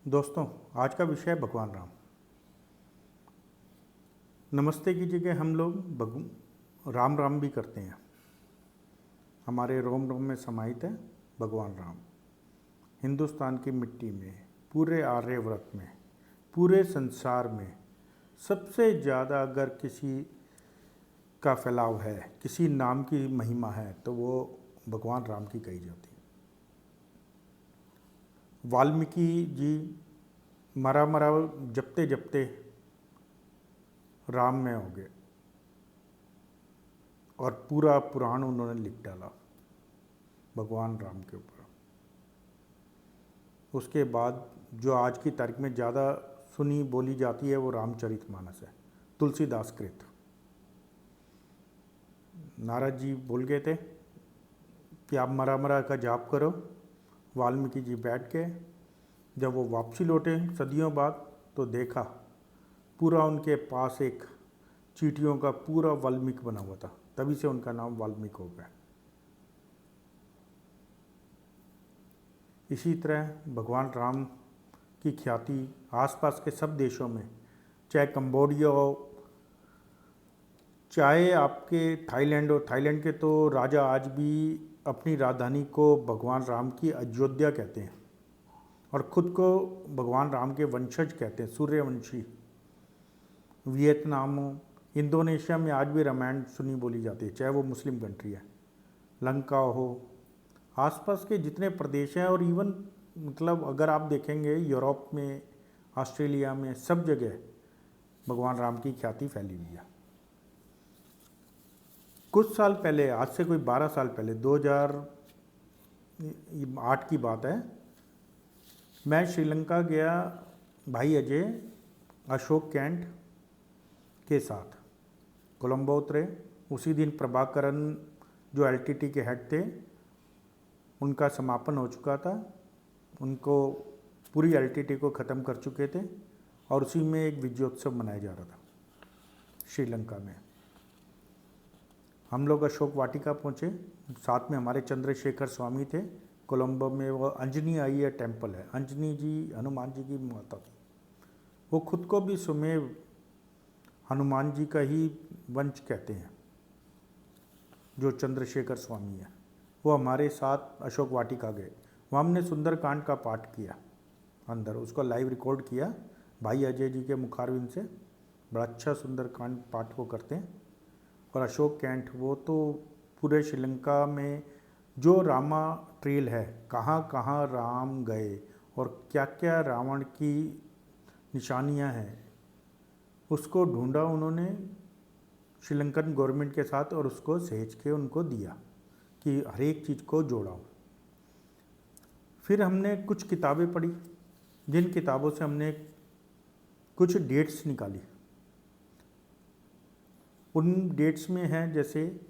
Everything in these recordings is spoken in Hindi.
दोस्तों, आज का विषय है भगवान राम। नमस्ते की जगह हम लोग राम राम भी करते हैं। हमारे रोम रोम में समाहित है भगवान राम। हिंदुस्तान की मिट्टी में, पूरे आर्यव्रत में, पूरे संसार में सबसे ज़्यादा अगर किसी का फैलाव है, किसी नाम की महिमा है, तो वो भगवान राम की कही जाती है। वाल्मीकि जी मरा मरा जपते जपते राम में हो गए और पूरा पुराण उन्होंने लिख डाला भगवान राम के ऊपर। उसके बाद जो आज की तारीख में ज़्यादा सुनी बोली जाती है वो रामचरितमानस है, तुलसीदास कृत। नारद जी बोल गए थे कि आप मरा मरा का जाप करो। वाल्मीकि जी बैठ के जब वो वापसी लौटे सदियों बाद, तो देखा पूरा उनके पास एक चींटियों का पूरा वाल्मीकि बना हुआ था। तभी से उनका नाम वाल्मीकि हो गया। इसी तरह भगवान राम की ख्याति आसपास के सब देशों में, चाहे कंबोडिया हो, चाहे आपके थाईलैंड हो। थाईलैंड के तो राजा आज भी अपनी राजधानी को भगवान राम की अयोध्या कहते हैं और ख़ुद को भगवान राम के वंशज कहते हैं, सूर्यवंशी। वियतनाम हो, इंडोनेशिया में आज भी रामायण सुनी बोली जाती है, चाहे वो मुस्लिम कंट्री है। लंका हो, आसपास के जितने प्रदेश हैं, और इवन मतलब अगर आप देखेंगे यूरोप में, ऑस्ट्रेलिया में, सब जगह भगवान राम की ख्याति फैली हुई है। कुछ साल पहले, आज से कोई 12 साल पहले, 2008 की बात है, मैं श्रीलंका गया भाई अजय, अशोक कैंट के साथ। कोलंबो उतरे। उसी दिन प्रभाकरन जो एलटीटी के हेड थे, उनका समापन हो चुका था। उनको पूरी एलटीटी को ख़त्म कर चुके थे और उसी में एक विजयोत्सव मनाया जा रहा था श्रीलंका में। हम लोग अशोक वाटिका पहुँचे, साथ में हमारे चंद्रशेखर स्वामी थे। कोलंबो में वो अंजनी आई है टेम्पल है, अंजनी जी हनुमान जी की माता थी। वो खुद को भी सुमेव हनुमान जी का ही वंश कहते हैं, जो चंद्रशेखर स्वामी है। वो हमारे साथ अशोक वाटिका गए। वहाँ हमने सुंदरकांड का पाठ किया अंदर, उसको लाइव रिकॉर्ड किया भाई अजय जी के मुखारविंद से। बड़ा अच्छा सुंदरकांड पाठ वो करते हैं। और अशोक कैंट, वो तो पूरे श्रीलंका में जो रामा ट्रेल है, कहाँ कहाँ राम गए और क्या क्या रावण की निशानियाँ हैं, उसको ढूंढा उन्होंने श्रीलंकन गवर्नमेंट के साथ और उसको सहेज के उनको दिया कि हर एक चीज़ को जोड़ाओ। फिर हमने कुछ किताबें पढ़ी, जिन किताबों से हमने कुछ डेट्स निकाली। उन डेट्स में है जैसे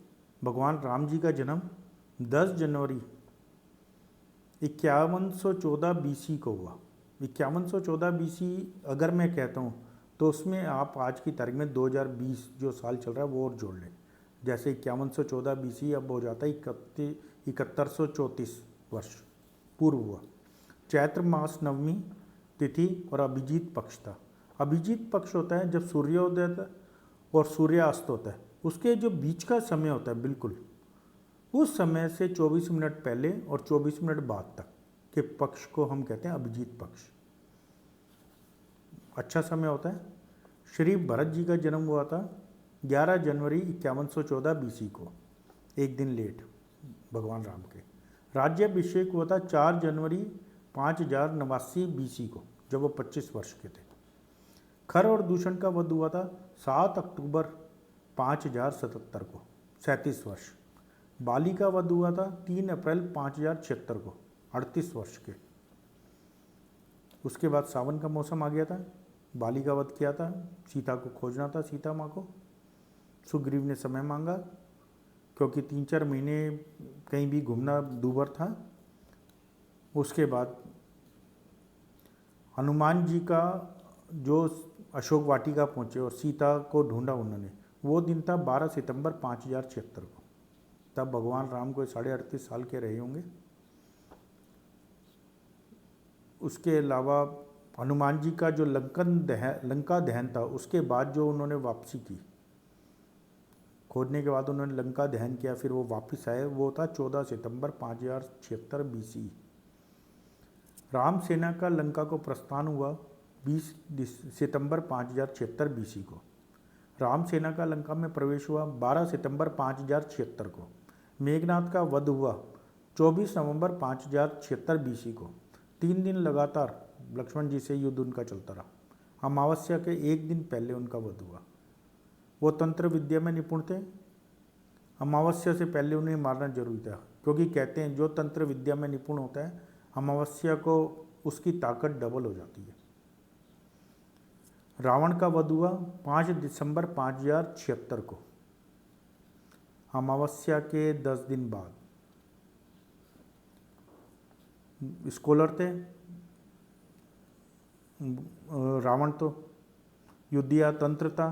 भगवान राम जी का जन्म 10 जनवरी 5114 बीसी को हुआ। 5114 बीसी अगर मैं कहता हूँ तो उसमें आप आज की तारीख में 2020 जो साल चल रहा है वो और जोड़ लें। जैसे 5114 बीसी अब हो जाता है 7134 वर्ष पूर्व हुआ। चैत्र मास नवमी तिथि और अभिजीत पक्ष था। अभिजीत पक्ष होता है जब सूर्योदय और सूर्यास्त होता है, उसके जो बीच का समय होता है, बिल्कुल उस समय से 24 मिनट पहले और 24 मिनट बाद तक के पक्ष को हम कहते हैं अभिजीत पक्ष। अच्छा समय होता है। श्री भरत जी का जन्म हुआ था 11 जनवरी 5114 बीसी को, एक दिन लेट भगवान राम के। राज्याभिषेक हुआ था 4 जनवरी 5089 बीसी को, जब वो 25 वर्ष के थे। खर और दूषण का वध हुआ था 7 अक्टूबर 5077 को, 37 वर्ष। बाली का वध हुआ था 3 अप्रैल 5076 को, 38 वर्ष के। उसके बाद सावन का मौसम आ गया था। बाली का वध किया था, सीता को खोजना था, सीता माँ को। सुग्रीव ने समय मांगा क्योंकि 3-4 महीने कहीं भी घूमना दूभर था। उसके बाद हनुमान जी का जो अशोक वाटिका पहुँचे और सीता को ढूंढा उन्होंने, वो दिन था 12 सितंबर 5076 को। तब भगवान राम को 38.5 साल के रहे होंगे। उसके अलावा हनुमान जी का जो लंका दहन था उसके बाद जो उन्होंने वापसी की, खोदने के बाद उन्होंने लंका दहन किया, फिर वो वापस आए, वो था 14 सितंबर 5076 BC। राम सेना का लंका को प्रस्थान हुआ 20 सितंबर 5076 BC को। राम सेना का लंका में प्रवेश हुआ 12 सितंबर 5076 को। मेघनाथ का वध हुआ 24 नवंबर 5076 BC को। 3 दिन लगातार लक्ष्मण जी से युद्ध उनका चलता रहा। अमावस्या के एक दिन पहले उनका वध हुआ। वो तंत्र विद्या में निपुण थे। अमावस्या से पहले उन्हें मारना जरूरी था, क्योंकि कहते हैं जो तंत्र विद्या में निपुण होता है अमावस्या को उसकी ताकत डबल हो जाती है। रावण का वध हुआ 5 दिसंबर 5076 को, अमावस्या के 10 दिन बाद। स्कॉलर थे रावण, तो युद्धिया तंत्र था,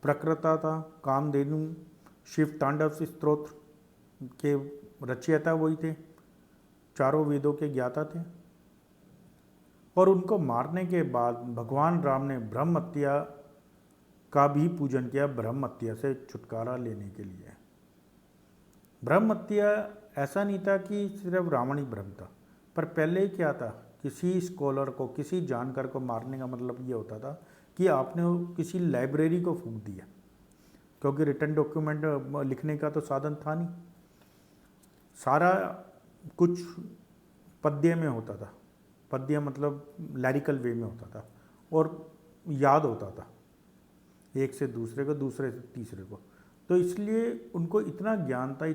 प्रकृता था, कामधेनु, शिव तांडव स्तोत्र के रचयिता वही थे, चारों वेदों के ज्ञाता थे। और उनको मारने के बाद भगवान राम ने ब्रह्म हत्या का भी पूजन किया, ब्रह्म हत्या से छुटकारा लेने के लिए। ब्रह्म हत्या ऐसा नहीं था कि सिर्फ रावण ही ब्रह्म था, पर पहले क्या था, किसी स्कॉलर को, किसी जानकार को मारने का मतलब ये होता था कि आपने किसी लाइब्रेरी को फूंक दिया, क्योंकि रिटर्न डॉक्यूमेंट लिखने का तो साधन था नहीं, सारा कुछ पद्य में होता था। पद्य मतलब लैरिकल वे में होता था और याद होता था एक से दूसरे को, दूसरे से तीसरे को। तो इसलिए उनको इतना ज्ञान था,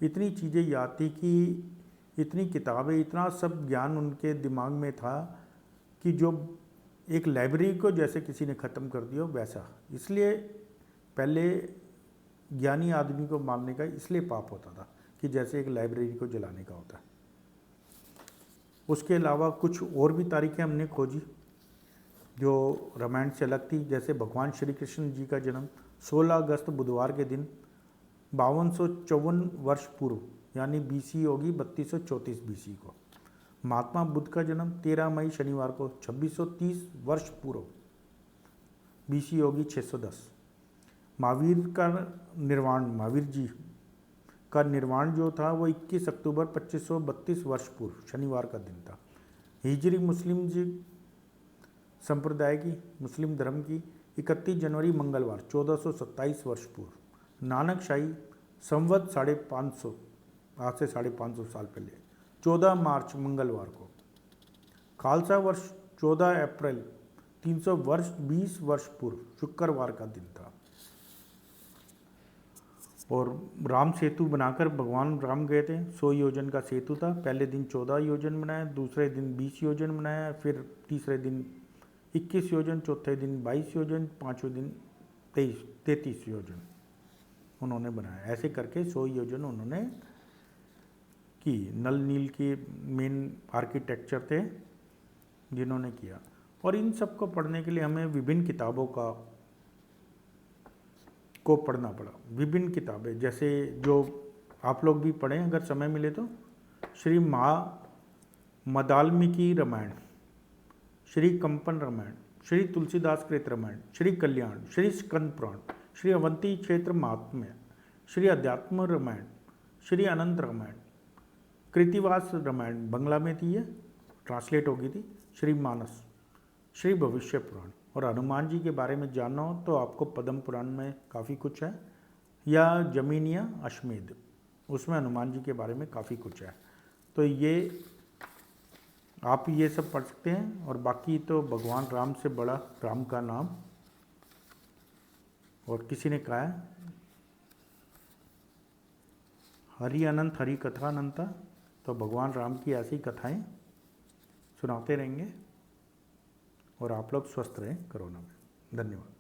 इतनी चीज़ें याद थी कि इतनी किताबें, इतना सब ज्ञान उनके दिमाग में था कि जो एक लाइब्रेरी को जैसे किसी ने ख़त्म कर दिया वैसा। इसलिए पहले ज्ञानी आदमी को मारने का इसलिए पाप होता था कि जैसे एक लाइब्रेरी को जलाने का होता है। उसके अलावा कुछ और भी तारीखें हमने खोजी जो रामायण से अलग थी। जैसे भगवान श्री कृष्ण जी का जन्म 16 अगस्त बुधवार के दिन 5254 वर्ष पूर्व, यानी BC होगी 3234 BC को। महात्मा बुद्ध का जन्म 13 मई शनिवार को 2630 वर्ष पूर्व, BC होगी 610। महावीर का निर्वाण, महावीर जी का निर्वाण जो था वो 21 अक्टूबर 2532 वर्ष पूर्व शनिवार का दिन था। हिजरी मुस्लिम जी संप्रदाय की, मुस्लिम धर्म की 31 जनवरी मंगलवार 1427 वर्ष पूर्व। नानक शाही संवत 550, आज से 550 साल पहले 14 मार्च मंगलवार को। खालसा वर्ष 14 अप्रैल 300 वर्ष 20 वर्ष पूर्व शुक्रवार का दिन था। और राम सेतु बनाकर भगवान राम गए थे। 100 योजन का सेतु था। पहले दिन 14 योजन बनाया, दूसरे दिन 20 योजन बनाया, फिर तीसरे दिन 21 योजन, चौथे दिन 22 योजन, पाँचवें दिन 33 योजन उन्होंने बनाया। ऐसे करके 100 योजन उन्होंने की। नल नील के मेन आर्किटेक्चर थे जिन्होंने किया। और इन सब को पढ़ने के लिए हमें विभिन्न किताबों को पढ़ना पड़ा। विभिन्न किताबें जैसे जो आप लोग भी पढ़ें अगर समय मिले तो, श्री मदाल्मिकी रामायण, श्री कंपन रामायण, श्री तुलसीदास कृत रामायण, श्री कल्याण, श्री स्कंद पुराण, श्री अवंती क्षेत्र महात्म्य, श्री अध्यात्म रामायण, श्री अनंत रामायण, कृतिवास रामायण बंगला में थी, ये ट्रांसलेट हो गई थी, श्री मानस, श्री भविष्य पुराण। और हनुमान जी के बारे में जानना हो तो आपको पद्म पुराण में काफ़ी कुछ है, या जमीनिया अश्वमेध, उसमें हनुमान जी के बारे में काफ़ी कुछ है। तो ये आप ये सब पढ़ सकते हैं। और बाकी तो भगवान राम से बड़ा राम का नाम, और किसी ने कहा है हरि अनंत हरि कथा अनंता, तो भगवान राम की ऐसी कथाएं सुनाते रहेंगे। और आप लोग स्वस्थ रहें कोरोना में। धन्यवाद।